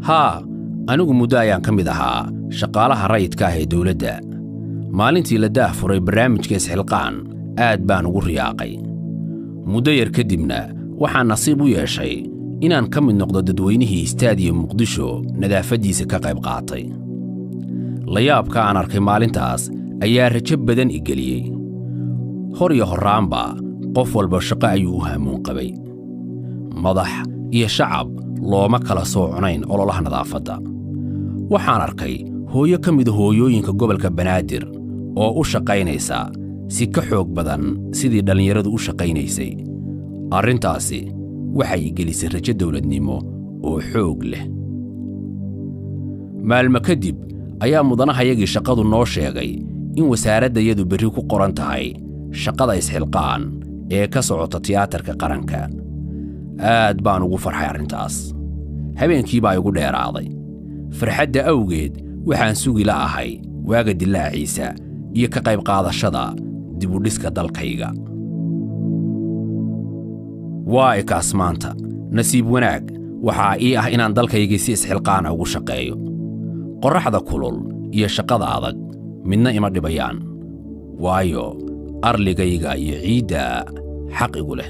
haa anigu muddo ayaan ka mid ahaa shaqaalaha rayidka ah ee dawladda maalintii la daahfuray barnaamijka isxilqaan aad baan ugu riyaaqay muddo yar kadibna waxaan nasiib u yeeshay inaan ka mid noqdo dadweynihii istaadiya muqdisho nadaafadiisa ka qayb qaatay la yaabka aan arkay maalintaas ayaa rajo badan i geliyey hor iyo horraanba qof walba shaqo ayuu u haamuun qabay madax iyo shacab looma kala sooconayn ololaha nadaafadda waxaan arkay hooyo ka mid hooyooyinka gobolka banaadir oo u shaqaynaysa si ka xoog badan sidii dhallinyaradu u shaqaynaysay arrintaasi waxay gelisay rajo dawladnimo oo xoog leh maalmo kadib ayaa mudanahayagii shaqadu noo sheegay in wasaaraddayadu berri ku qoran tahay shaqada isxilqaan ee ka socota tiyaatarka qaranka aad baan ugu farxay arrintaas habeenkii baa igu dheeraaday farxadda awgeed waxaan sugi la'ahay waaga dilaaciisa iyo ka qayb qaadashada dibudhiska dalkayga waa ikaas maanta nasiib wanaag waxaa ii ah inaan dalkaygii si isxilqaana ugu shaqeeyo qorraxda kulul iyo shaqada adag midna ima dhibayaan waayo arligayga iyo ciidda xaq igu leh